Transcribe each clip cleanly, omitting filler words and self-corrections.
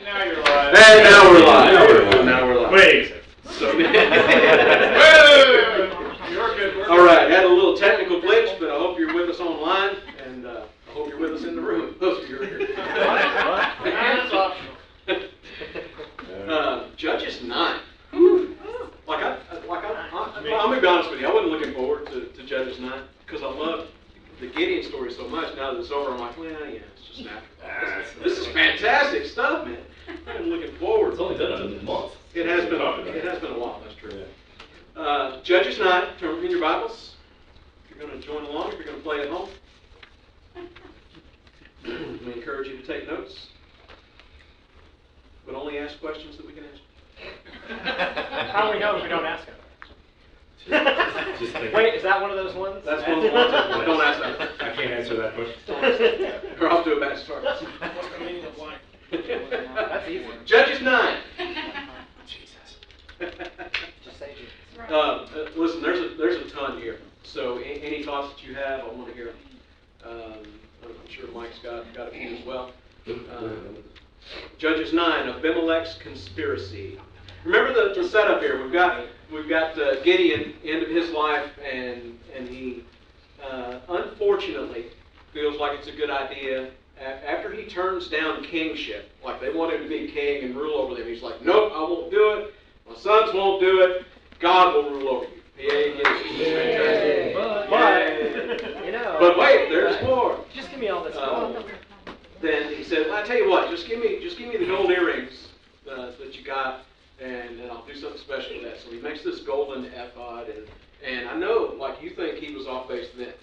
Now you're live. Hey, now we're live. Now we're live. Wait. So, all right, had a little technical glitch, but I hope you're with us online, and I hope you're with us in the room. Those of you who are here. That's optional. Judges 9. I'm gonna be honest with you. I wasn't looking forward to Judges 9 because I love the Gideon story so much. Now that it's over, I'm like, well, yeah, it's just natural. This is fantastic stuff, man. I've been looking forward. It's only done in a month. It has been a while. That's true. Judges 9. Turn in your Bibles. If you're going to join along, if you're going to play at home, we encourage you to take notes, but only ask questions that we can answer. How do we know if we don't ask them? Just think. Wait, is that one of those ones? That's one of the ones. Don't ask that. I can't answer that question. Or I'll do a bad start. What's the meaning of blank? That's easy. Judges 9. Jesus. Just say Jesus. Listen, there's a ton here. So any thoughts that you have, I want to hear them. I'm sure Mike's got a few as well. Judges 9, Abimelech's conspiracy. Remember the setup here. We've got Gideon, end of his life, and he unfortunately feels like it's a good idea. After he turns down kingship, like they want him to be king and rule over them, he's like, nope, I won't do it. My sons won't do it. God will rule over you. But wait, there's more. Just give me all this. Then he said, well, I tell you what, just give me the gold earrings that you got, and I'll do something special with that. So he makes this golden ephod, and I know, like, you think he was off base then,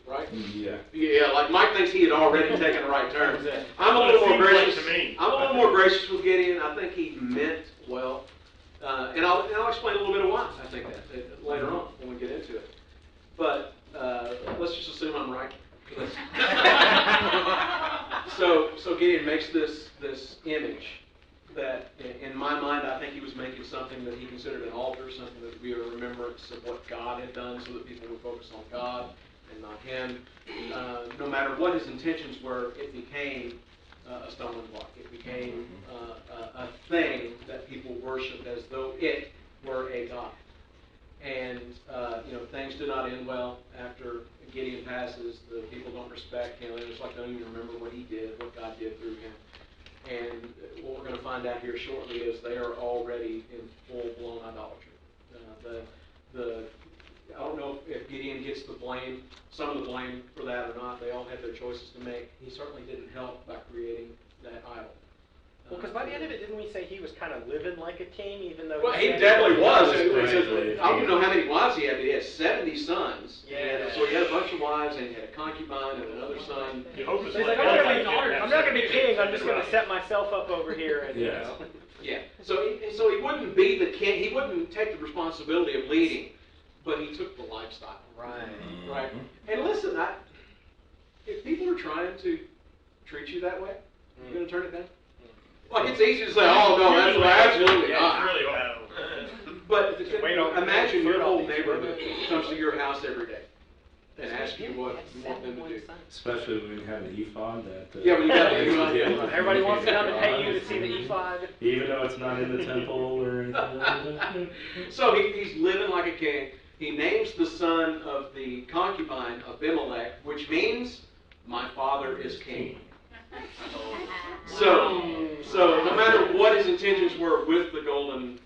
right? Yeah. Yeah, like Mike thinks he had already taken the right turn. I'm a little more gracious. I'm a little more gracious with Gideon. I think he meant well, and I'll explain a little bit of why I think that later on when we get into it. But let's just assume I'm right. So Gideon makes this image that, in my mind, I think he was making something that he considered an altar, something that would be a remembrance of what God had done, so that people would focus on God and not him. No matter what his intentions were, it became a stumbling block. It became a thing that people worshipped as though it were a god. And things did not end well after Gideon passes. The people don't respect him. It's like they don't even remember what he did, what God did through him. And what we're going to find out here shortly is they are already in full-blown idolatry. I don't know if Gideon gets the blame, some of the blame for that or not. They all had their choices to make. He certainly didn't help by creating that idol. Well, because by the end of it, didn't we say he was kind of living like a king, even though... Well, he definitely was. I don't know how many wives he had, but he had 70 sons. Yeah. So he had a bunch of wives, and he had a concubine and another son. He's like, I'm not going to be king. I'm just going to set myself up over here. And, Yeah. So he wouldn't be the king. He wouldn't take the responsibility of leading, but he took the lifestyle. Right. And listen, if people are trying to treat you that way, you're going to turn it down? Like, it's easy to say, oh, no, that's absolutely not. Really well. But imagine your whole neighborhood comes to your house every day and asks you what you want them to do. Especially when you have the ephod. Yeah, when you got the ephod. Everybody wants to come and pay you to see the ephod. Even though it's not in the temple or anything. So he's living like a king. He names the son of the concubine Abimelech, which means, my father is king. So no matter what his intentions were with the golden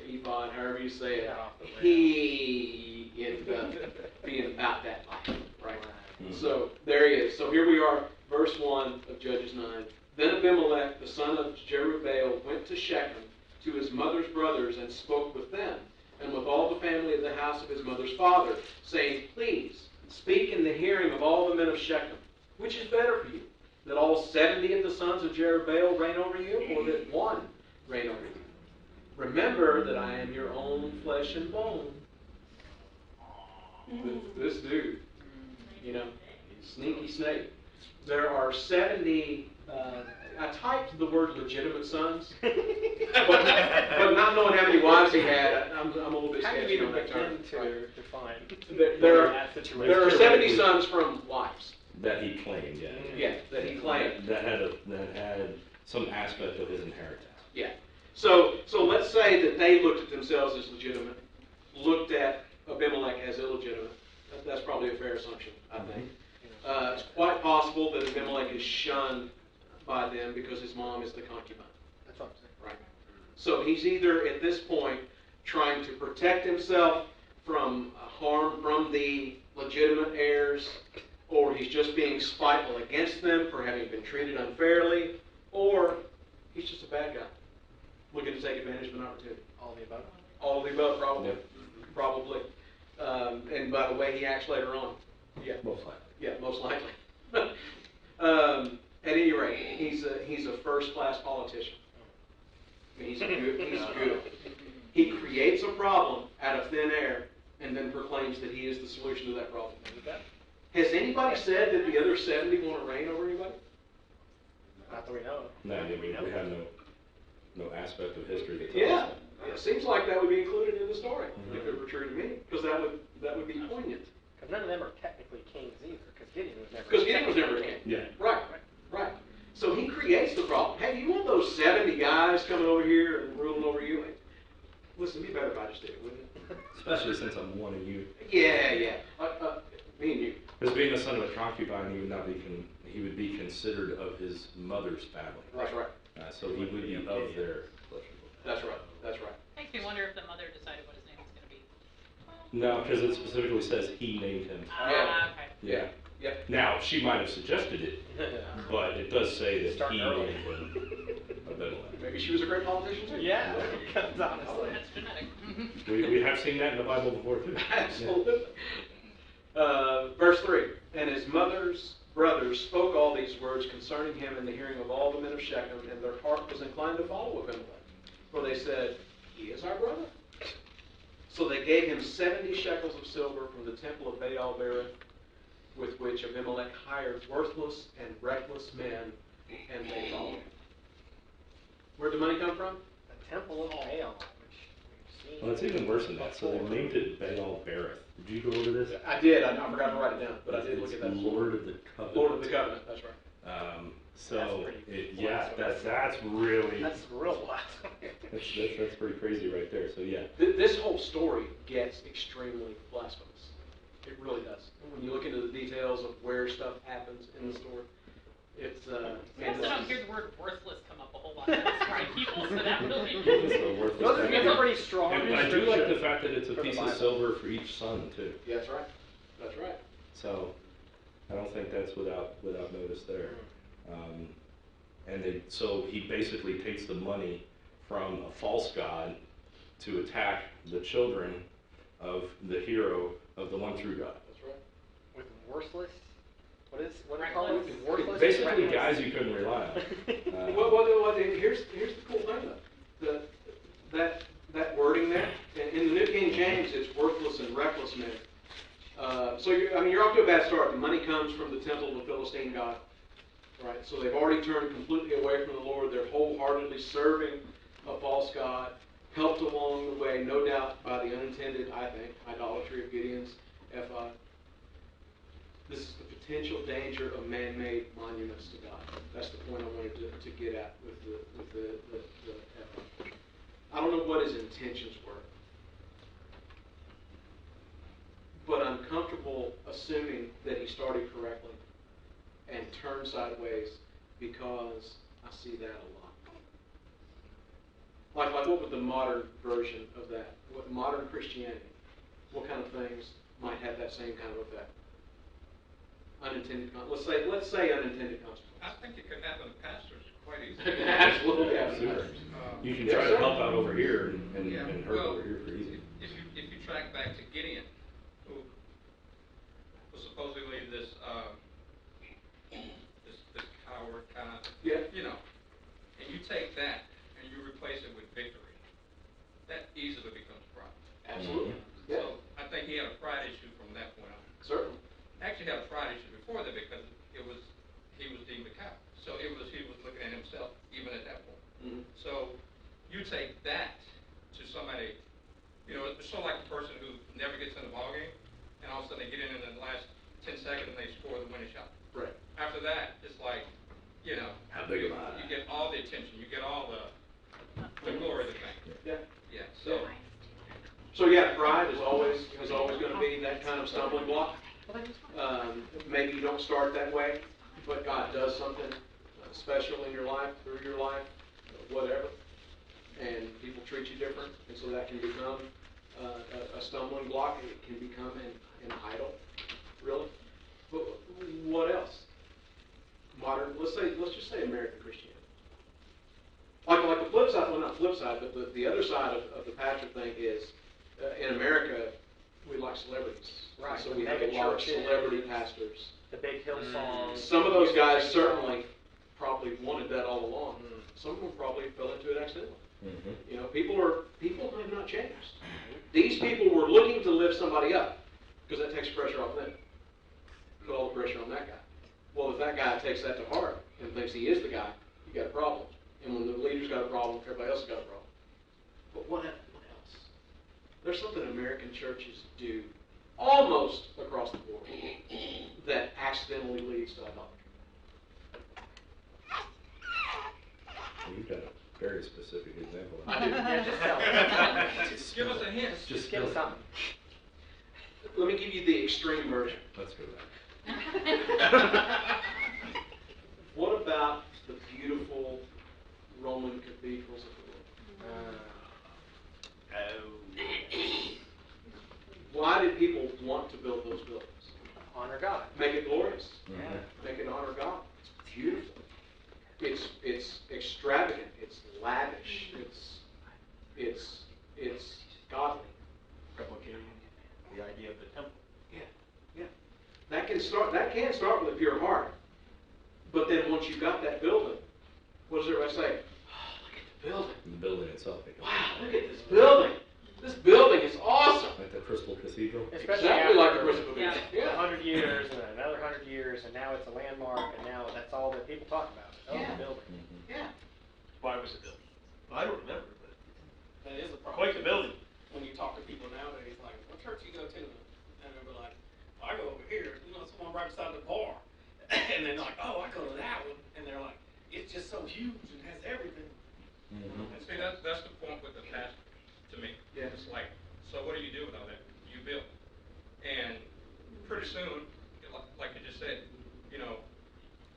ephod, however you say it, he ended up being about that life, right? So there he is. So here we are, verse 1 of Judges 9. Then Abimelech, the son of Jerubbaal, went to Shechem to his mother's brothers and spoke with them, and with all the family of the house of his mother's father, saying, please, speak in the hearing of all the men of Shechem. Which is better for you, that all 70 of the sons of Jerubbaal reign over you, or that one reign over you? Remember that I am your own flesh and bone. This dude, sneaky snake. There are 70, I typed the word legitimate sons, but not knowing how many wives he had, I'm a little bit sketchy on that term. To define There are 70 sons from wives. That he claimed, yeah. Yeah, that he claimed. That had some aspect of his inheritance. Yeah. So let's say that they looked at themselves as legitimate, looked at Abimelech as illegitimate. That's probably a fair assumption, I think. It's quite possible that Abimelech is shunned by them because his mom is the concubine. That's what I'm saying. Right. So he's either at this point trying to protect himself from harm from the legitimate heirs, or he's just being spiteful against them for having been treated unfairly, or he's just a bad guy looking to take advantage of an opportunity. All of the above. All of the above, probably. Yep. Probably. And by the way he acts later on. Yeah. Most likely. Yeah, most likely. At any rate, he's a first-class politician. I mean, he's good. He creates a problem out of thin air and then proclaims that he is the solution to that problem. Has anybody said that the other 70 want to reign over anybody? Not that we know of. No, we have no aspect of history that tells us Yeah. that. It seems like that would be included in the story, if it were true to me, because that would be poignant. Because none of them are technically kings either, because Gideon was never Because Gideon was never a king. Yeah. Right. So he creates the problem. Hey, you want those 70 guys coming over here and ruling over you? Listen, be better if I just did it, wouldn't you? Especially since I'm one of you. Yeah. Me and you. As being the son of a concubine, he would be considered of his mother's family. That's right. So he would be of their flesh and blood. That's right. Makes me wonder if the mother decided what his name was going to be. No, because it specifically says he named him. Ah, okay. Yeah. Yep. Now, she might have suggested it, but it does say that Starting he early. named him Abimelech. Maybe she was a great politician too. Yeah, honestly. That's genetic. We have seen that in the Bible before, too. Absolutely. Verse 3, and his mother's brothers spoke all these words concerning him in the hearing of all the men of Shechem, and their heart was inclined to follow Abimelech. For they said, he is our brother. So they gave him 70 shekels of silver from the temple of Baal-berith, with which Abimelech hired worthless and reckless men, and they followed him. Where'd the money come from? The temple of Baal, which we've seen. Well, it's even worse than that. So they named it Baal-berith. Did you go over this? I did. I forgot to write it down, but I did look at that. Lord of the Covenant. Lord of the Covenant, that's right. So, That's pretty that's really, That's real blasphemy. that's pretty crazy right there. So, yeah. This whole story gets extremely blasphemous. It really does. When you look into the details of where stuff happens in the story, it's I guess I don't hear the word worthless come up a whole lot. That's right, people, so that really. So worthless Those are family. pretty strong. And I do like the description fact that it's a for the piece of Bible. silver for each son, too. Yeah, that's right. That's right. So, I don't think that's without notice there. So he basically takes the money from a false god to attack the children of the hero of the one true God. That's right. With worthless? What do you call it? Reckless. Worthless? Basically, Reckless? guys you couldn't rely on. Well, here's the cool thing though. That wording there in the New King James, it's worthless and reckless men. So you're off to a bad start. The money comes from the temple of the Philistine god, right? So they've already turned completely away from the Lord. They're wholeheartedly serving a false god, helped along the way, no doubt, by the unintended, I think, idolatry of Gideon's ephod. This is the potential danger of man-made monuments to God. That's the point I wanted to get at with the ephod. I don't know what his intentions were, but I'm comfortable assuming that he started correctly and turned sideways because I see that a lot. Like what would the modern version of that? What modern Christianity? What kind of things might have that same kind of effect? Unintended. Let's say unintended consequences. I think it could happen to pastors quite easily. Absolutely. Super. You can Yes, try sir. to help out over here and Yeah, hurt well, over here pretty easy. If you track back to Gideon, who was supposedly this coward kind of, Yeah. and you take that and you replace it with victory, that easily becomes pride. Absolutely. Yeah. So I think he had a pride issue from that point on. Certainly. Actually had a pride issue before that because he was deemed a coward. So he was looking at himself even at that point. Mm-hmm. So you take that to somebody, it's sort of like a person who never gets in the ball game, and all of a sudden they get in the last 10 seconds and they score the winning shot. after that, it's like, you know, How big am I? you get all the attention, you get all the glory of the thing. Yeah. Yeah, so, So yeah, pride is always going to be that kind of stumbling block. Maybe you don't start that way, but God does something special in your life, through your life, whatever, and people treat you different, and so that can become a stumbling block. It can become an idol, really. But what else? Modern, let's just say American Christianity. Like the flip side, well, not flip side, but the other side of the pastor thing is, in America, we like celebrities. Right. So we have a lot of celebrity pastors. The big Hillsong. Some of those guys certainly probably wanted that all along. Some of them probably fell into it accidentally. Mm-hmm. You know, people have not changed. These people were looking to lift somebody up because that takes pressure off them. Put all the pressure on that guy. Well, if that guy takes that to heart and thinks he is the guy, you got a problem. And when the leader's got a problem, everybody else has got a problem. But what else? There's something American churches do almost across the board that accidentally leads to idolatry. You've got a very specific example. I do. Yeah, just tell us. give us a hint. Just give us something. Let me give you the extreme version. Let's go there. What about the beautiful Roman cathedrals of the world? Why did people want to build those buildings? Honor God. Make it glorious. Mhm. Make it honor God. It's beautiful. It's extravagant. It's lavish. It's godly. Replicating the idea of the temple. Yeah. That can start with a pure heart. But then once you've got that building, what does everybody say? Oh, look at the building. The building itself. Becomes Wow, look at this building. This building is awesome. like the Crystal Cathedral. Especially Exactly like the after Crystal Cathedral. Yeah. 100 years and another 100 years, and now it's a landmark, and now that's all that people talk about. Oh, Yeah. the building. Mhm. Yeah. Why was it built? I don't remember, but That is a problem. quite the building. When you talk to people nowadays, like, what church you go to? And they'll be like, well, I go over here. You know, someone right beside the bar. And they're like, oh, I go to that one. And they're like, it's just so huge and has everything. Mhm. And see, that's the point with the pastor, to me. Yeah. It's like, so what do you do with all that? You build. And pretty soon, like you just said, you know,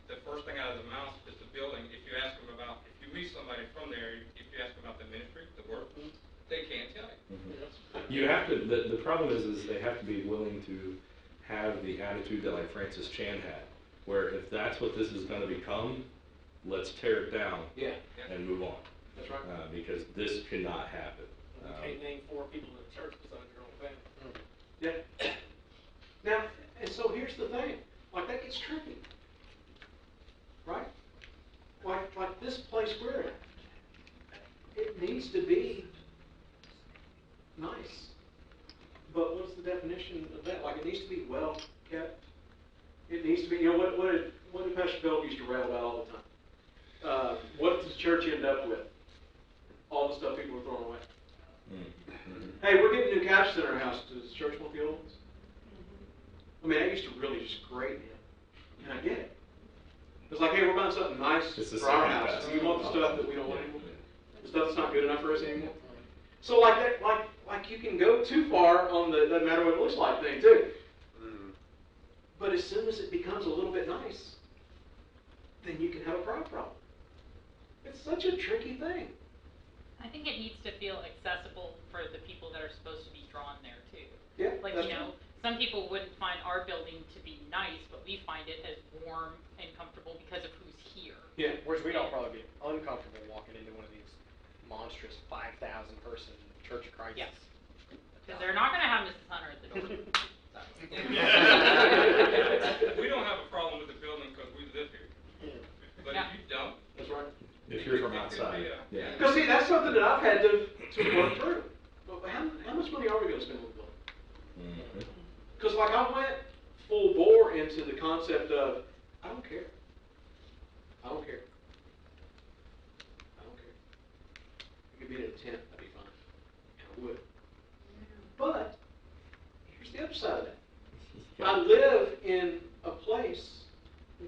the first thing out of the mouth is the building. If you ask them about, if you meet somebody from there, if you ask them about the ministry, the work, they can't tell you. Mhm. You have to. The problem is they have to be willing to have the attitude that like Francis Chan had, where if that's what this is going to become, let's tear it down Yeah. and move on, That's right. because this cannot happen. You can't name 4 people in the church besides your own family. Yeah. Now, and so here's the thing. Like, that gets tricky. Right? Like this place we're in. It needs to be nice. But what's the definition of that? Like, it needs to be well kept. It needs to be, you know, what did Pastor Philip used to rail about all the time? What does the church end up with? All the stuff people are throwing away. Mhm. Hey, we're getting new couches in our house. Does the church want the old ones? I mean, that used to really just grate me. And I get it. It's like, hey, we're buying something nice It's the for our second house. best. Do you want the stuff that we don't want Yeah. anymore? The stuff that's not good enough for us anymore? So like that, like you can go too far on the doesn't matter what it looks like thing too. But as soon as it becomes a little bit nice, then you can have a pride problem. It's such a tricky thing. I think it needs to feel accessible for the people that are supposed to be drawn there too. Yeah, Like, that's you know, right. some people wouldn't find our building to be nice, but we find it as warm and comfortable because of who's here. Yeah. Whereas we'd all probably be uncomfortable walking into one of these monstrous 5,000 person Church of Christ. Yes. Because they're not going to have Mrs. Hunter at the door. We don't have a problem with the building because we live here. But Yeah. if you don't, That's right. If you're from outside, yeah. Because see, that's something that I've had to work through. But how much money are we going to spend on the building? Mhm. Because like I went full bore into the concept of, I don't care. I don't care. I don't care. It could be in a tent, that'd be fine. And I would. But, here's the other side of that. I live in a place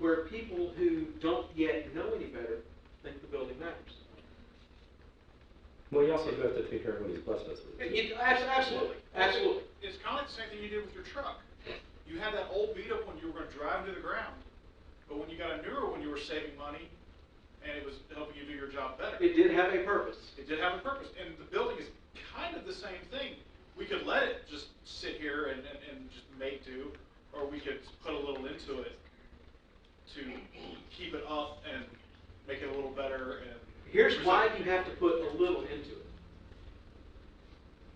where people who don't yet know any better think the building matters. Well, you also have to take care of what he's blessed us with. Absolutely, absolutely. It's kind of like the same thing you did with your truck. You had that old beat up when you were going to drive to the ground, but when you got a newer one, you were saving money, and it was helping you do your job better. It did have a purpose. It did have a purpose, and the building is kind of the same thing. We could let it just sit here and just make do, or we could put a little into it to keep it up and make it a little better. And Here's why you have to put a little into it.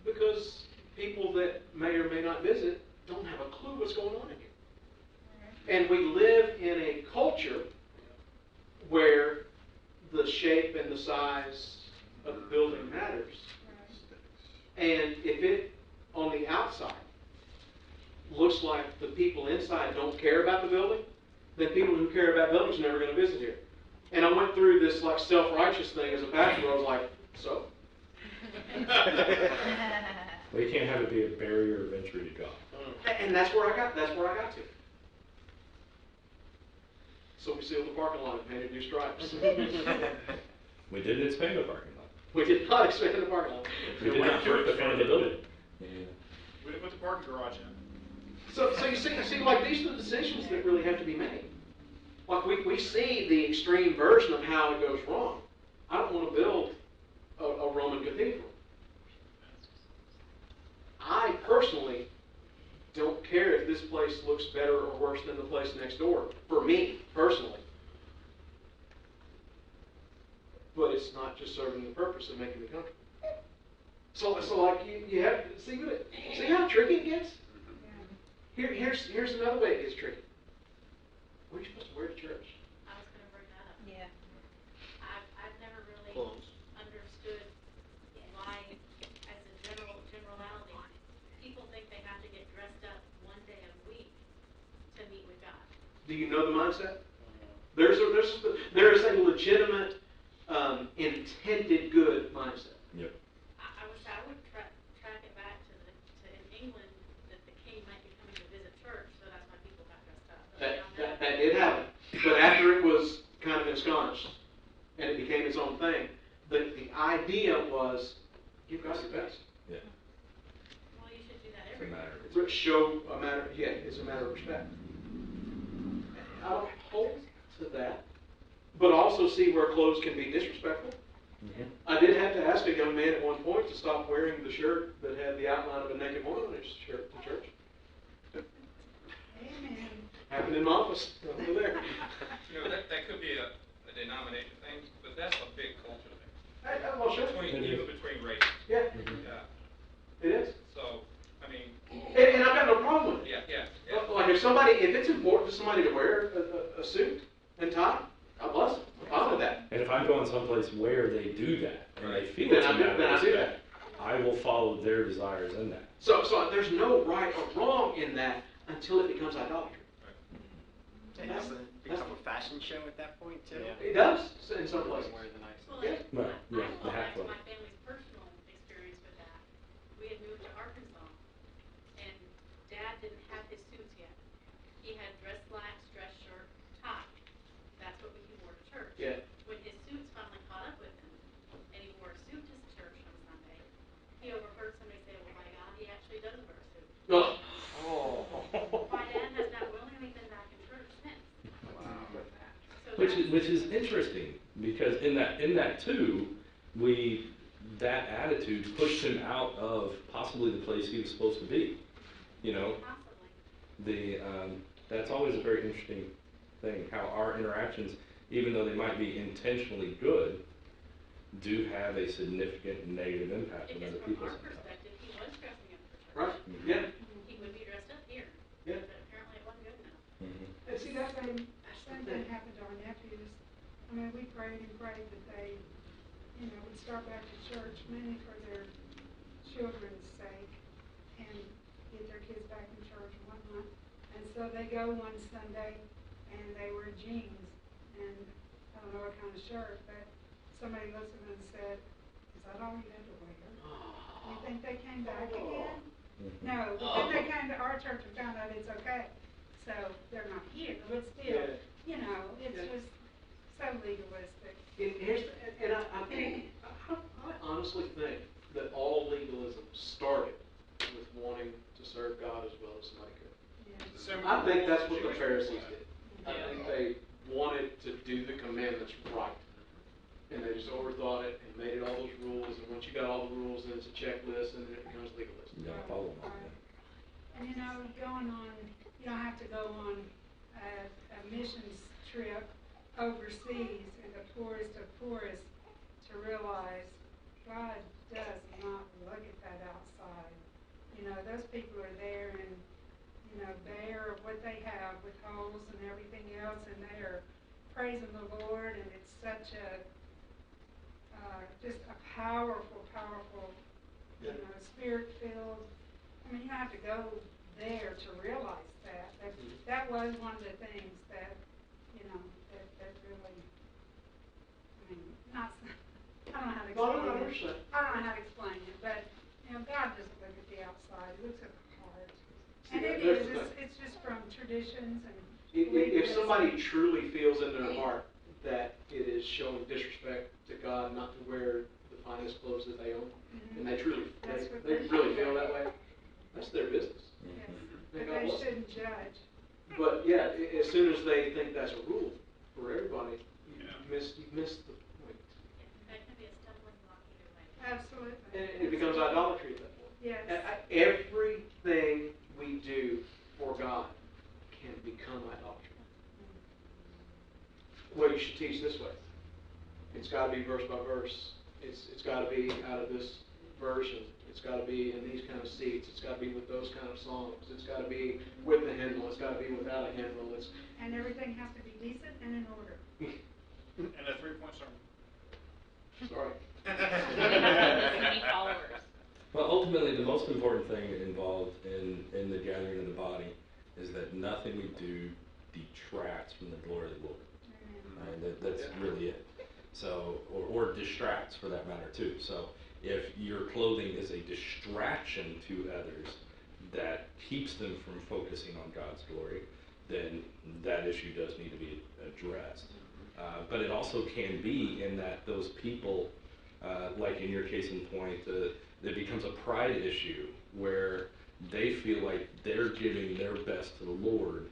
Because people that may or may not visit don't have a clue what's going on in here. And we live in a culture where the shape and the size of the building matters. And if it, on the outside, looks like the people inside don't care about the building, then people who care about buildings are never going to visit here. And I went through this like self-righteous thing as a pastor where I was like, so? Well, you can't have it be a barrier of entry to God. And that's where I got to. So we sealed the parking lot and painted new stripes. We didn't expand the parking lot. We did not expand the parking lot. We did not break the front of the building. we didn't put the parking garage in. So you see, like these are the decisions that really have to be made. Like we see the extreme version of how it goes wrong. I don't want to build a Roman cathedral. I personally don't care if this place looks better or worse than the place next door. For me, personally. But it's not just serving the purpose of making the country. So like you have see how tricky it gets? Here's another way it gets tricky. What are you supposed to wear to church? I was going to bring that up. Yeah. I've never really Clothes. understood why, as a generality, people think they have to get dressed up one day a week to meet with God. Do you know the mindset? There is a legitimate, intended good mindset. Yep. I wish I would track it back to in England that the king might be coming to visit church, so that's why people got dressed up. That did happen. But after it was kind of ensconced and it became its own thing, the idea was give God your best. Yeah. Well, you should do that It's a every matter day. of Show a matter, it's a matter of respect. I'll hold to that, but also see where clothes can be disrespectful. Mhm. I did have to ask a young man at one point to stop wearing the shirt that had the outline of a naked woman on his shirt to church. Amen. Happened in my office over there. You know, that could be a denomination thing, but that's a big culture thing. Well, sure. Even between races. Yeah, Yeah. it is. So, I mean, And I've got no problem with it. yeah. Like if it's important for somebody to wear a suit and tie, God bless them. I'm fine with that. And if I'm going someplace where they do that, and they feel Then it's a I do- matter of then I do respect, I will follow their desires in that. So there's no right or wrong in that until it becomes idolatry. It doesn't become a fashion show at that point, too. It does in some places. Wear the nice. Well, Yeah. Well, I yeah, will the go back half to one. my family's personal experience with that. We had moved to Arkansas, and Dad didn't have his suits yet. He had dress slacks, dress shirt, tie. That's what he wore to church. Yeah. When his suits finally caught up with him, and he wore a suit to church on Sunday, he overheard somebody say, "Well, my God, he actually does wear a suit." No. My dad has not willingly been back in church since. So Which is interesting, because in that too, that attitude pushed him out of possibly the place he was supposed to be. You know, possibly. that's always a very interesting thing, how our interactions, even though they might be intentionally good, do have a significant negative impact on Because other from people our sometimes. perspective, he was dressing up for church. Right? Yeah. He would be dressed up here. Yeah. But apparently it wasn't good enough. Mhm. And see, that same thing happened to our nephews. I mean, we prayed and prayed that they, would start back to church, mainly for their children's sake, and get their kids back in church and whatnot. And so they go one Sunday, and they wear jeans, and I don't know what kind of shirt, but somebody looks at them and said, "Is that all you have to wear? You think they came back again?" No, but then they came to our church and found out it's okay. So they're not here, but still, you know, it's just so legalistic. And I think, I honestly think that all legalism started with wanting to serve God as well as somebody could. I think that's what the Pharisees did. I think they wanted to do the commandments right. And they just overthought it and made it all those rules. And once you got all the rules, then it's a checklist and then it becomes legalism. You gotta follow them all, And you know, going on, you don't have to go on a missions trip overseas and the poorest of poorest to realize God does not look at that outside. You know, those people are there and, you know, bare of what they have with holes and everything else, and they are praising the Lord, and it's such a, just a powerful, you know, spirit-filled. I mean, you have to go there to realize that. That was one of the things that, you know, that really, I mean, not, I don't know how to explain it. I don't know how to explain it, but, you know, God doesn't look at the outside, He looks at the heart. And it's just from traditions and If somebody truly feels in their heart that it is showing disrespect to God not to wear the finest clothes that they own, and they really feel that way, that's their business. Yes, And but God they bless them. shouldn't judge. But yeah, as soon as they think that's a rule for everybody, you miss the point. That can be a stumbling block either way. Absolutely. And it becomes idolatry at that point. Yes. Everything we do for God can become idolatry. Well, you should teach this way. It's got to be verse by verse. It's got to be out of this version. It's got to be in these kind of seats. It's got to be with those kind of songs. It's got to be with the hymnal. It's got to be without a hymnal. And everything has to be decent and in order. And a 3-point sermon. Sorry. Many followers. Well, ultimately, the most important thing involved in the gathering of the body is that nothing we do detracts from the glory of the Lord. Right? That's really it. So, or distracts for that matter too. So, if your clothing is a distraction to others that keeps them from focusing on God's glory, then that issue does need to be addressed. But it also can be in that those people, like in your case in point, it becomes a pride issue where they feel like they're giving their best to the Lord,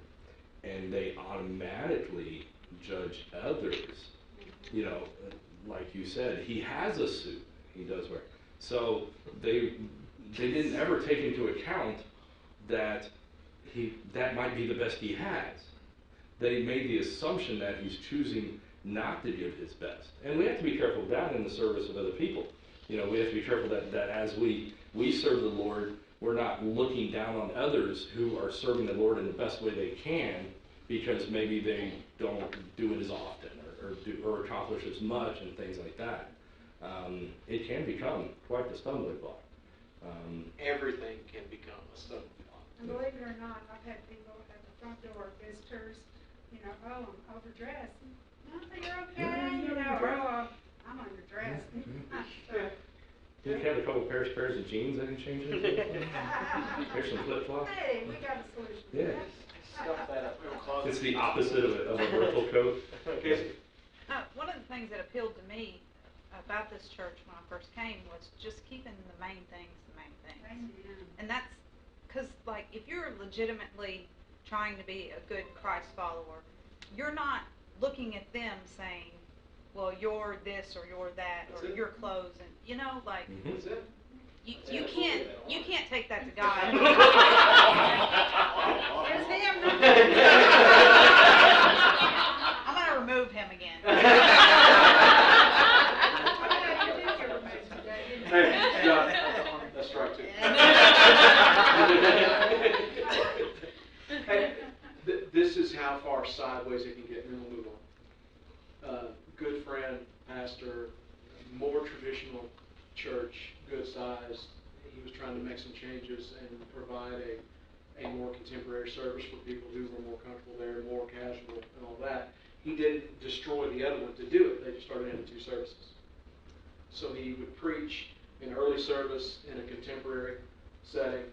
and they automatically judge others. You know, like you said, he has a suit. He does wear. So they didn't ever take into account that that might be the best he has. They made the assumption that he's choosing not to give his best. And we have to be careful of that in the service of other people. You know, we have to be careful that as we serve the Lord, we're not looking down on others who are serving the Lord in the best way they can because maybe they don't do it as often or accomplish as much and things like that. It can become quite the stumbling block. Everything can become a stumbling block. And believe it or not, I've had people at the front door, visitors, you know, oh, I'm overdressed. No, you're okay, you know, oh, I'm underdressed. Did you have a couple pairs of jeans I can change into? Here's some flip-flops. Hey, we got a solution. Yeah. Stuff that up. It's the opposite of a virtual coat. One of the things that appealed to me about this church when I first came was just keeping the main things the main things. Amen. And that's because, like, if you're legitimately trying to be a good Christ follower, you're not looking at them saying, well, you're this or you're that or your clothes, and you know, like, That's it. you can't take that to God. There's him. I'm going to remove him again. Hey, John, that's right too. Hey, this is how far sideways it can get, and then we'll move on. Good friend, pastor, more traditional church, good size. He was trying to make some changes and provide a more contemporary service for people who were more comfortable there, more casual and all that. He didn't destroy the other one to do it. They just started into 2 services. So he would preach an early service in a contemporary setting.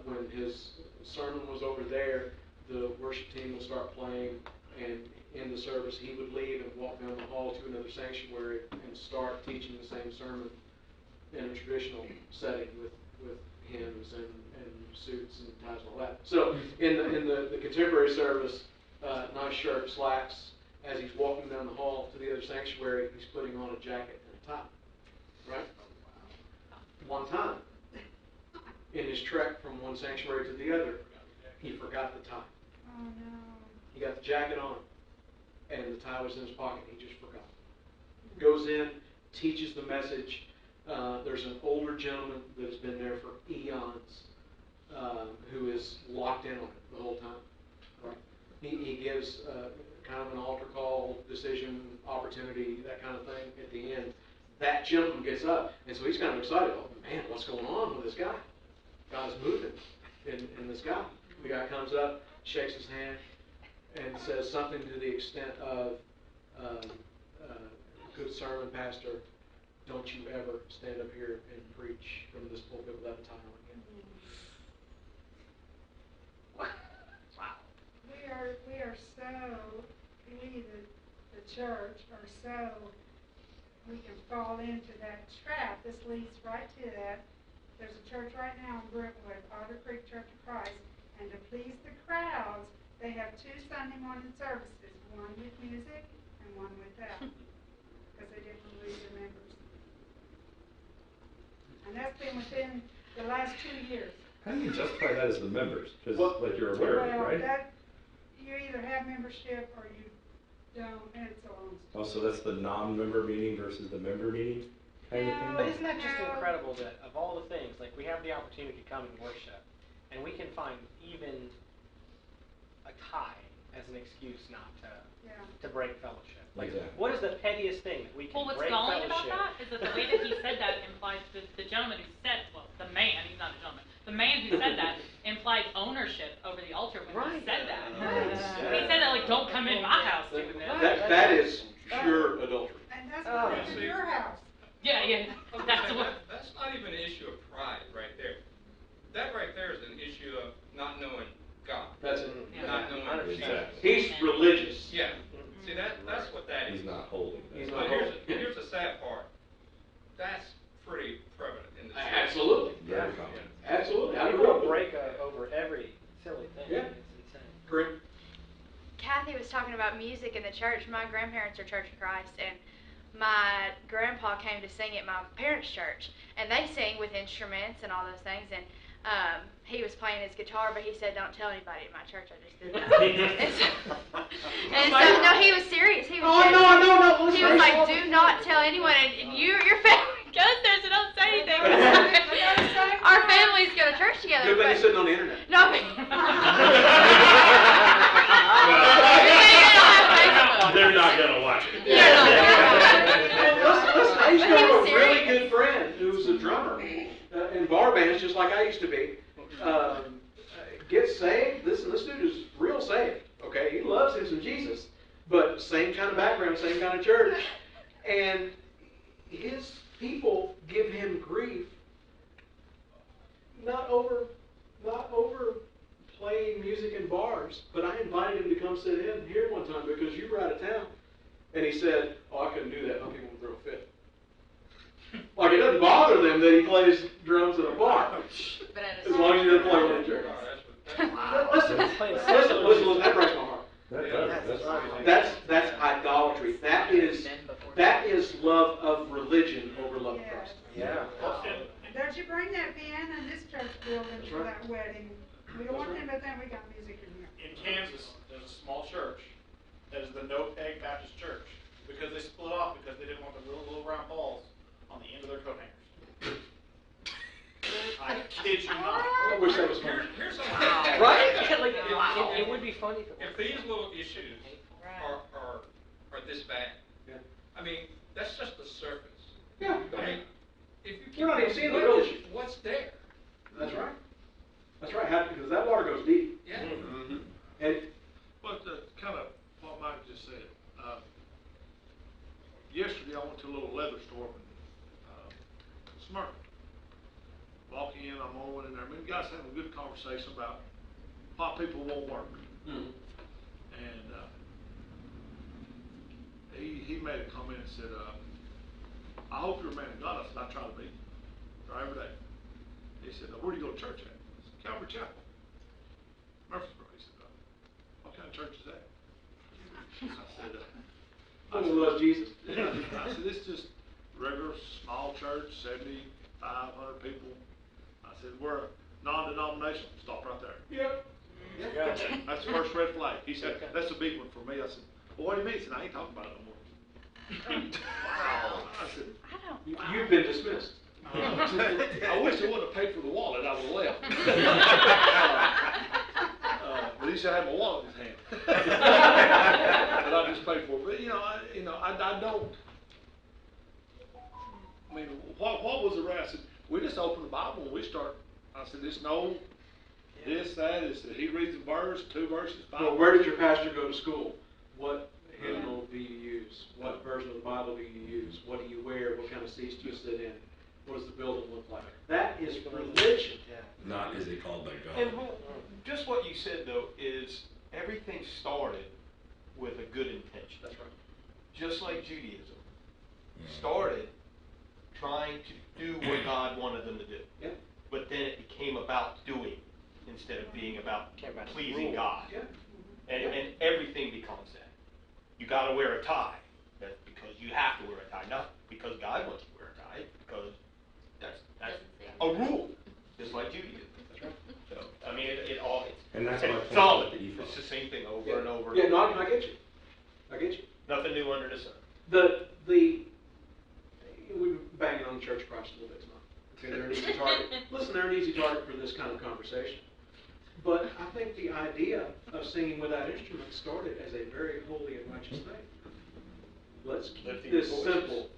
When his sermon was over there, the worship team would start playing And in the service, he would leave and walk down the hall to another sanctuary and start teaching the same sermon in a traditional setting with hymns and suits and ties and all that. So in the contemporary service, nice shirt, slacks. As he's walking down the hall to the other sanctuary, he's putting on a jacket and a tie. Right? One time, in his trek from one sanctuary to the other, he forgot the tie. Oh, no. He got the jacket on, and the tie was in his pocket. He just forgot. Goes in, teaches the message. There's an older gentleman that has been there for eons who is locked in on it the whole time. Right? He gives kind of an altar call, decision, opportunity, that kind of thing at the end. That gentleman gets up, and so he's kind of excited. Oh, man, what's going on with this guy? God's moving in this guy. The guy comes up, shakes his hand, and says something to the extent of, good sermon, Pastor, don't you ever stand up here and preach from this pulpit without a tie on again. Wow. We are so, we the church are so, we can fall into that trap. This leads right to that. There's a church right now in Brentwood, Otter Creek Church of Christ, and to please the crowds, they have 2 Sunday morning services, one with music and one without, because they didn't lose their members. And that's been within the last 2 years. How do you justify that as the members? Because like you're Well, aware of it, right? that, you either have membership or you don't, and it's all. Oh, so that's the non-member meeting versus the member meeting kind of thing? But isn't that just No. incredible that of all the things, like we have the opportunity to come and worship, and we can find even a tie as an excuse not to break fellowship. Like, Exactly. what is the pettiest thing that we can Well, what's break galling fellowship? about that is that the way that he said that implies the gentleman who said, well, the man, he's not a gentleman, the man who said that implied ownership over the altar when he said that. He said that like, don't come in my house doing that. That is pure adultery. And that's what Yeah. in your house. Yeah, that's what. That's not even an issue of pride right there. That right there is an issue of not knowing God. That's it. Not knowing Jesus. Exactly. He's religious. Yeah. See, that's what that is. He's not holding that. He's But not here's the sad part. That's pretty prevalent in the church. Absolutely. Very common. Absolutely. I We grew will up with break over every silly thing. Yeah. It's insane. Correct. Kathy was talking about music in the church. My grandparents are Church of Christ, and my grandpa came to sing at my parents' church, and they sing with instruments and all those things, and he was playing his guitar, but he said, don't tell anybody at my church, I just did that. and so, no, he was serious. He was No. He was like, do not tell anyone, and your family goes there, so don't say anything. Our families go to church together. Good thing but- he's sitting on the internet. No, They're not going to watch it. Listen, I used to But he have a was really serious. good friend who's a drummer in bar bands, just like I used to be. Gets saved. Listen, this dude is real saved. Okay, he loves him some Jesus, but same kind of background, same kind of church, and his people give him grief. Not over playing music in bars, but I invited him to come sit in here one time because you were out of town. And he said, oh, I couldn't do that. My people would throw a fit. Like, it doesn't bother them that he plays drums in a bar. As long as he doesn't play one in church. Listen, that breaks my heart. That does. That's idolatry. That is love of religion over love of Christ. Yeah. Don't you bring that piano in this church building for that wedding? We don't want them to think we got music in here. In Kansas, there's a small church that is the No Peg Baptist Church because they split off because they didn't want the little round balls on the end of their coat hangers. I kid you not. I wish that was funny. Here's something. Right? It would be funny If these little issues are this bad, Yeah. I mean, that's just the surface. Yeah. I mean, if you keep You're not even seeing the real issue. what's there? That's right. That's right. Because that water goes deep. Yeah. And But kind of what Mike just said, yesterday I went to a little leather store in Smyrna. Walk in, I'm on in there. I mean, the guys having a good conversation about why people won't work. Mhm. And he made a comment and said, I hope you're a man of God. I said, I try to be. Try every day. He said, where do you go to church at? I said, Calvary Chapel. Murfreesboro. He said, what kind of church is that? I said, love Jesus. I said, it's just regular small church, 7,500 people. I said, we're non-denominational. Stop right there. Yep. Yeah. That's the first red flag. He said, that's a big one for me. I said, well, what do you mean? He said, I ain't talking about it no more. Wow. I said, You've been dismissed. I wish they wouldn't have paid for the wallet. I would have left. But he said I had my wallet in his hand. But I just paid for it. But I don't. I mean, what was the rest? I said, we just open the Bible and we start. I said, there's no this, that. It's that he reads a verse, 2 verses, 5. Well, where did your pastor go to school? What hymnal do you use? What version of the Bible do you use? What do you wear? What kind of seats do you sit in? What does the building look like? That is religion. Not is it called by God. And just what you said, though, is everything started with a good intention. That's right. Just like Judaism started trying to do what God wanted them to do. Yeah. But then it became about doing instead of being about pleasing God. Yeah. And everything becomes that. You got to wear a tie. That's because you have to wear a tie, not because God wants you to wear a tie, because that's a rule, just like Judaism. That's right. So, I mean, it all, And that's it's my point solid. with the ethos. It's the same thing over and over. Yeah, no, I get you. I get you. Nothing new under the sun. We've been banging on the Church of Christ a little bit tonight. Okay, they're an easy target. Listen, they're an easy target for this kind of conversation. But I think the idea of singing without instruments started as a very holy and righteous thing. Let's keep this simple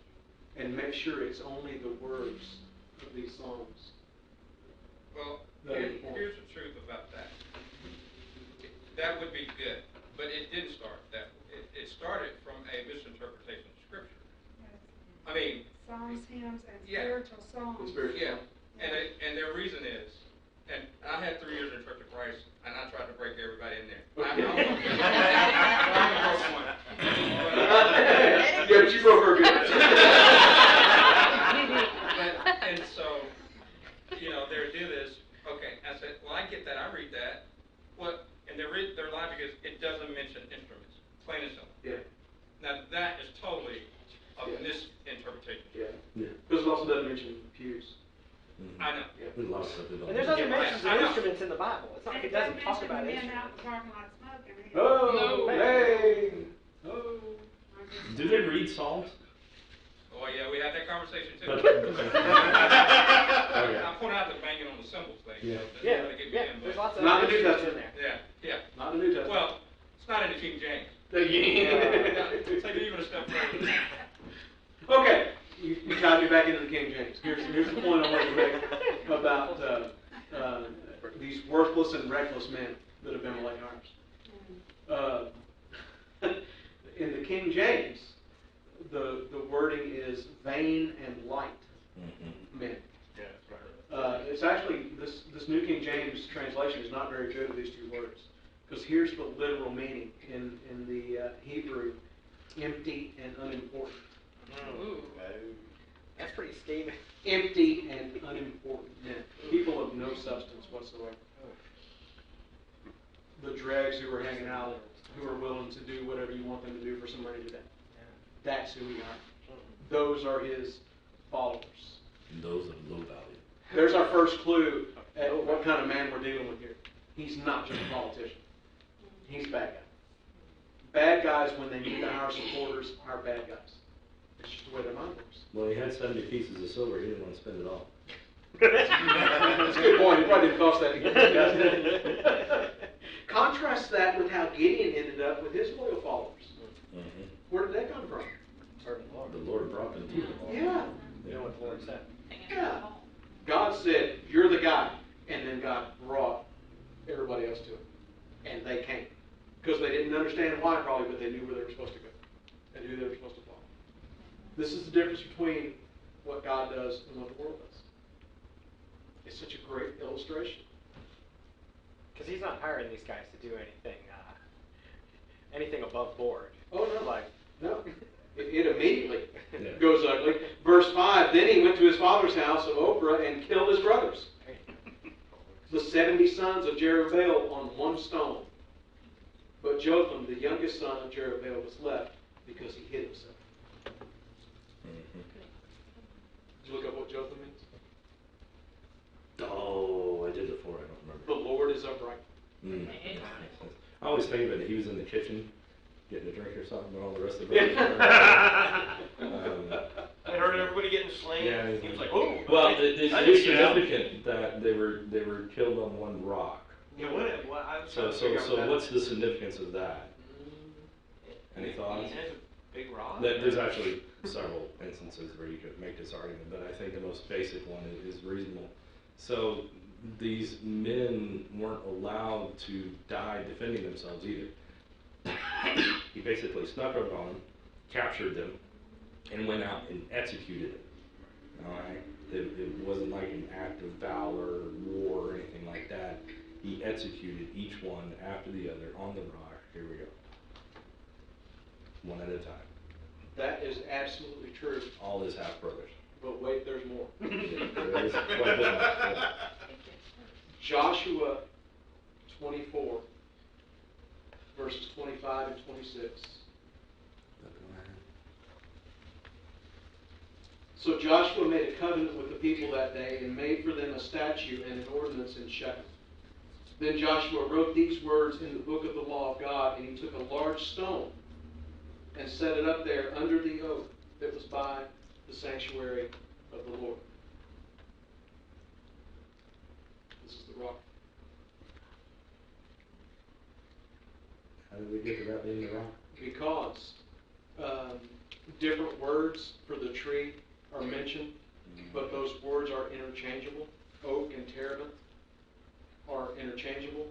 and make sure it's only the words of these songs. Well, That is here's the truth about that. That would be good, but it didn't start that way. It started from a misinterpretation of Scripture. I mean, Songs, hymns, and Yeah. spiritual songs. yeah, and their reason is, and I had 3 years in Church of Christ, and I tried to break everybody in there. I broke one. Yeah, but you broke her good. And so, their deal is, okay, I said, well, I get that, I read that. Well, and their logic is, it doesn't mention instruments, plain and simple. Yeah. Now, that is totally a misinterpretation. Yeah. Because it also doesn't mention pews. I know. We lost something. And there's other mentions of instruments in the Bible. It's not like it doesn't talk about Men instruments. out in the parking lot smoking. Oh, hey! Oh. Do they read Psalms? Oh, yeah, we had that conversation too. Okay. I pointed out the banging on the cymbals thing. Yeah. So Yeah, that's get me in, there's but- lots of Not the New instruments in Testament. there. Yeah. Not the New Testament. Well, it's not in the King James. Yeah. Take it even a step further. Okay, you tied me back into the King James. Here's the point I wanted to make about these worthless and reckless men that have been Abimelech hires. In the King James, the wording is vain and light men. Yeah, that's right. It's actually, this New King James translation is not very good with these 2 words. Because here's the literal meaning in the Hebrew, empty and unimportant. Ooh. That's pretty scathing. Empty and unimportant men. People of no substance whatsoever. The dregs who are hanging out, who are willing to do whatever you want them to do for some money today. That's who we are. Those are his followers. And those of low value. There's our first clue at what kind of man we're dealing with here. He's not just a politician. He's a bad guy. Bad guys, when they need to hire supporters, are bad guys. It's just the way their mind works. Well, he had 70 pieces of silver. He didn't want to spend it all. That's a good point. It probably didn't cost that to get these guys. Contrast that with how Gideon ended up with his loyal followers. Where did that come from? The Lord brought them to him. Yeah. You know what the Lord said. Yeah. God said, you're the guy. And then God brought everybody else to him. And they came. Because they didn't understand why probably, but they knew where they were supposed to go. And who they were supposed to follow. This is the difference between what God does and what the world does. It's such a great illustration. Because he's not hiring these guys to do anything above board. Oh, no. Like, No, it immediately Yeah. goes ugly. Verse 5, then he went to his father's house of Ophrah and killed his brothers, the 70 sons of Jerubbaal, on one stone. But Jotham, the youngest son of Jerubbaal, was left because he hid himself. Did you look up what Jotham means? Oh, I did before. I don't remember. The Lord is upright. Mm. I always think that he was in the kitchen getting a drink or something, but all the rest of the brothers were. I heard everybody getting slain. Yeah, He was like, "Oh." well, it's I didn't get out. significant that they were killed on one rock. Yeah, what I was So trying to figure out that. what's the significance of that? Any thoughts? He has a big rock. There's actually several instances where you could make this argument, but I think the most basic one is reasonable. So these men weren't allowed to die defending themselves either. He basically snuck up on them, captured them, and went out and executed them. All right? It wasn't like an act of valor or war or anything like that. He executed each one after the other on the rock. Here we go. One at a time. That is absolutely true. All his half-brothers. But wait, there's more. There is quite a bit more. Yeah. Joshua 24, verses 25 and 26. So Joshua made a covenant with the people that day and made for them a statute and an ordinance in Shechem. Then Joshua wrote these words in the book of the law of God, and he took a large stone and set it up there under the oak that was by the sanctuary of the Lord. This is the rock. How did we get to that being the rock? Because different words for the tree are mentioned, but those words are interchangeable. Oak and terebinth are interchangeable.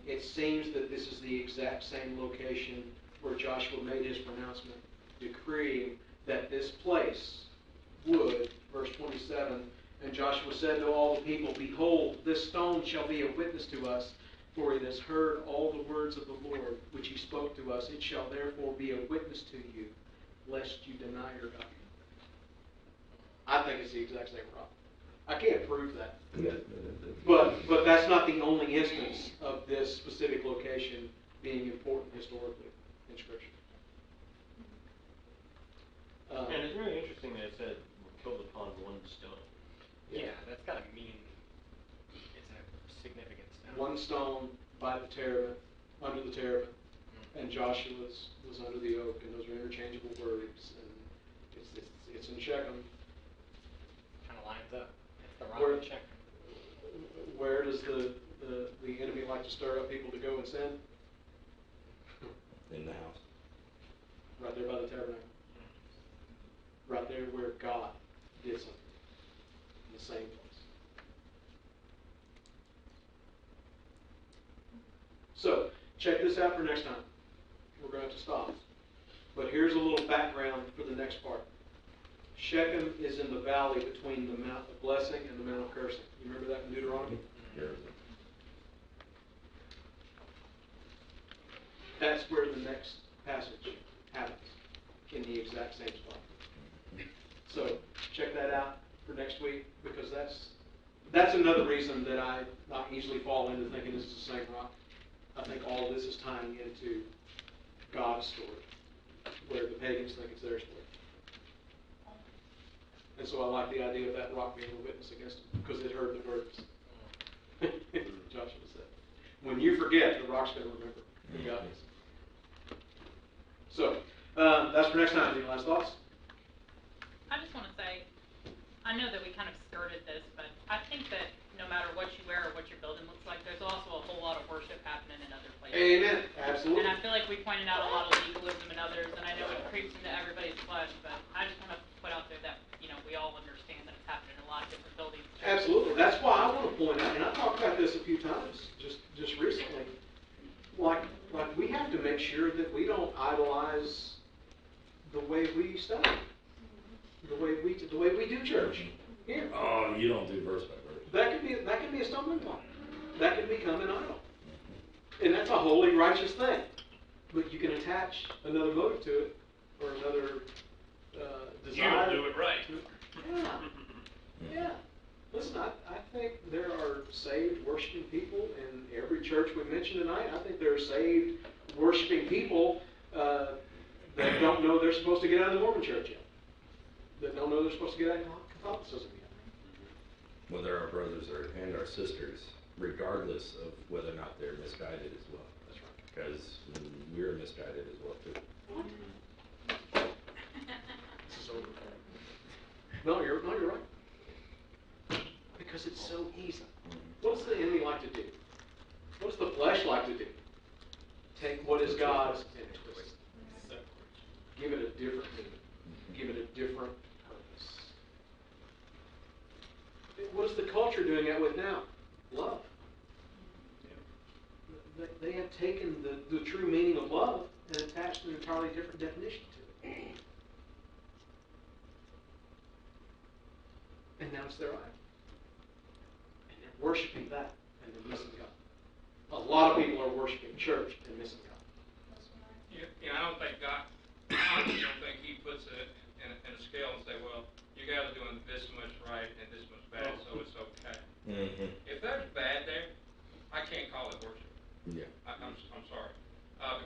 It seems that this is the exact same location where Joshua made his pronouncement, decreeing that this place would, verse 27, and Joshua said to all the people, behold, this stone shall be a witness to us, for it has heard all the words of the Lord, which he spoke to us. It shall therefore be a witness to you, lest you deny your God. I think it's the exact same rock. I can't prove that. But that's not the only instance of this specific location being important historically in Scripture. And it's really interesting that it said, "We're killed upon one stone." Yeah, that's got to mean it's a significant stone. One stone by the terebinth, under the terebinth, and Joshua was under the oak, and those are interchangeable words. And it's in Shechem. Kind of lines up. It's the rock Where- of Shechem. Where does the enemy like to stir up people to go and sin? In the house. Right there by the tabernacle. Right there where God did something. In the same place. So, check this out for next time. We're going to have to stop. But here's a little background for the next part. Shechem is in the valley between the Mount of Blessing and the Mount of Cursing. You remember that in Deuteronomy? That's where the next passage happens, in the exact same spot. So check that out for next week, because that's another reason that I not easily fall into thinking this is the same rock. I think all of this is tying into God's story, where the pagans think it's their story. And so I like the idea of that rock being a witness against them, because it heard the words. Joshua said, when you forget, the rock's going to remember who God is. So, that's for next time. Any last thoughts? I just want to say, I know that we kind of skirted this, but I think that no matter what you wear or what your building looks like, there's also a whole lot of worship happening in other places. Amen. Absolutely. And I feel like we pointed out a lot of legalism in others, and I know it creeps into everybody's flesh, but I just want to put out there that, we all understand that it's happening in a lot of different buildings. Absolutely. That's why I want to point out, and I talked about this a few times just recently, like we have to make sure that we don't idolize the way we study, the way we do church here. Oh, you don't do verse by verse. That can be a stumbling block. That can become an idol, and that's a holy, righteous thing. But you can attach another motive to it, or another You desire. don't do it right. Yeah. Yeah. Listen, I think there are saved, worshiping people in every church we mentioned tonight. I think there are saved, worshiping people that don't know they're supposed to get out of the Mormon church yet. That don't know they're supposed to get out of Catholicism yet. Well, there are brothers and our sisters, regardless of whether or not they're misguided as well. That's right. Because we're misguided as well, too. This is over. No, you're right. Because it's so easy. What does the enemy like to do? What does the flesh like to do? Take what is God's and twist it. Give it a different meaning. Give it a different purpose. What is the culture doing that with now? Love. They have taken the true meaning of love and attached an entirely different definition to it. And now it's their idol. And they're worshiping that, and they're missing God. A lot of people are worshiping church and missing God. I don't think God, I don't think He puts it in a scale and say, well, you guys are doing this much right and this much bad, so it's okay. Mm-hmm. If there's bad there, I can't call it worship. Yeah. I'm sorry.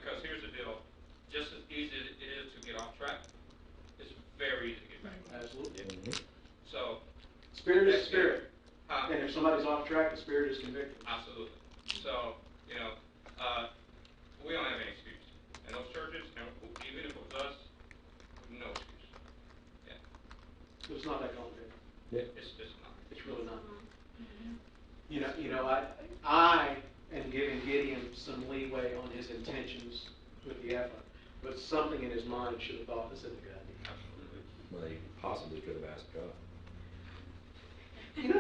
Because here's the deal. Just as easy as it is to get off track, it's very easy to get back. Absolutely. Mm-hmm. So, Spirit is spirit. Huh? And if somebody's off track, the spirit is convicted. Absolutely. So, we don't have any excuse. And those churches, and even if it was us, no excuse. Yeah. So it's not that complicated. Yeah. It's just not. It's really not. I am giving Gideon some leeway on his intentions with the effort, but something in his mind should have thought this isn't a good idea. Absolutely. Well, they possibly could have asked God.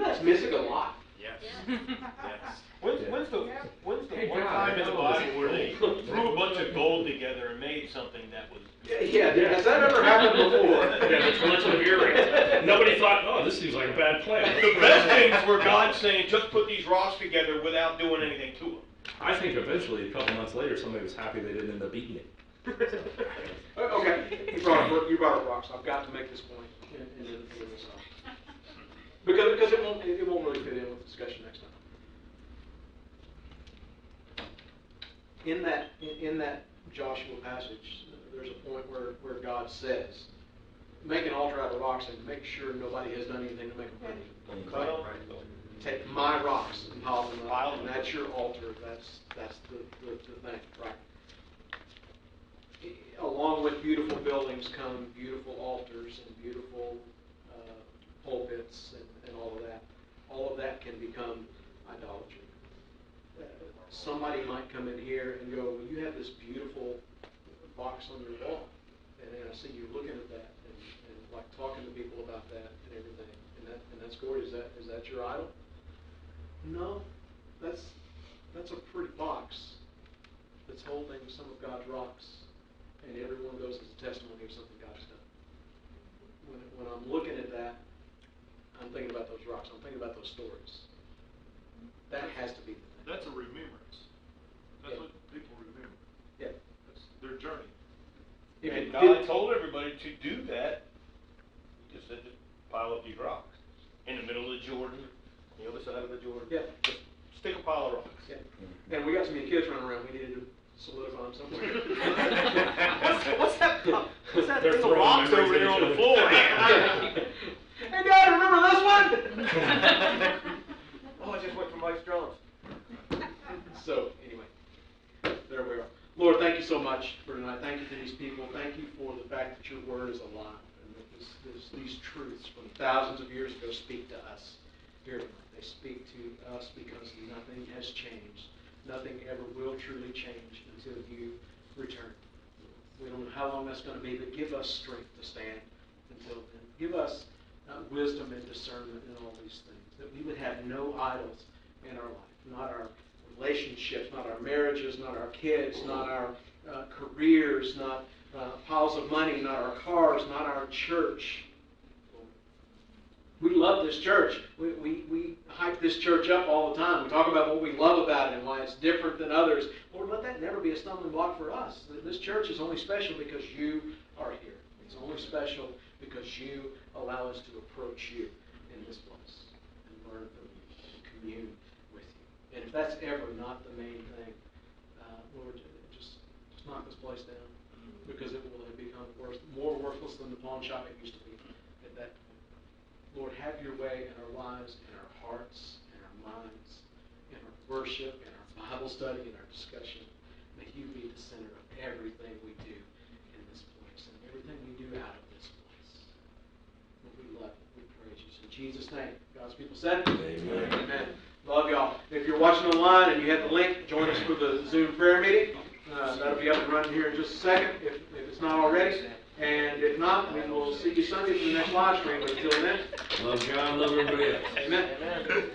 That's missing a lot. Yes. Yeah. Yes. When's the Hey, one God, time in the I know Bible this. where they threw a bunch of gold together and made something that was... Yeah, has that ever happened before? Yeah, the twins of earrings. Nobody thought, oh, this seems like a bad plan. The best things were God saying, just put these rocks together without doing anything to them. I think eventually, a couple months later, somebody was happy they didn't end up eating it. Okay, you brought up rocks. I've got to make this point and then figure this out. Because it won't really fit in with the discussion next time. In that Joshua passage, there's a point where God says, make an altar out of rocks and make sure nobody has done anything to make them pretty. Take my rocks and pile them up, and that's your altar. That's the thing, right? Along with beautiful buildings come beautiful altars and beautiful pulpits and all of that. All of that can become idolatry. Somebody might come in here and go, well, you have this beautiful box on your wall, and then I see you looking at that and like talking to people about that and everything, and that's good. Is that your idol? No, that's a pretty box that's holding some of God's rocks, and every one of those is a testimony of something God's done. When I'm looking at that, I'm thinking about those rocks. I'm thinking about those stories. That has to be the thing. That's a remembrance. That's Yeah. what people remember. Yeah. That's their journey. If And it God didn't- told everybody to do that. He just said to pile up these rocks in the middle of the Jordan, on the other side of the Jordan. Yeah. Just stick a pile of rocks. Yeah. And we got some young kids running around. We needed to solidify them somewhere. What's that? What's that They're thing of throwing rocks memories over at there each on the other. floor? Hey, Dad, remember this one? Oh, I just went for Mike's drums. So, anyway, there we are. Lord, thank you so much for tonight. Thank you for these people. Thank you for the fact that your word is alive and that these truths from thousands of years ago speak to us here tonight. They speak to us because nothing has changed. Nothing ever will truly change until you return. We don't know how long that's going to be, but give us strength to stand until then. Give us wisdom and discernment in all these things, that we would have no idols in our life, not our relationships, not our marriages, not our kids, not our careers, not piles of money, not our cars, not our church. We love this church. We hype this church up all the time. We talk about what we love about it and why it's different than others. Lord, let that never be a stumbling block for us. This church is only special because you are here. It's only special because you allow us to approach you in this place and learn from you and commune with you. And if that's ever not the main thing, Lord, just knock this place down, because it will have become more worthless than the pawn shop it used to be at that point. Lord, have your way in our lives, in our hearts, in our minds, in our worship, in our Bible study, in our discussion. May you be the center of everything we do in this place and everything we do out of this place. Lord, we love you. We praise you. In Jesus' name, God's people said, Amen. Amen. Love y'all. If you're watching online and you have the link, join us for the Zoom prayer meeting. That'll be up and running here in just a second, if it's not already. And if not, we will see you Sunday for the next live stream. Until then, love God, love everybody else. Amen.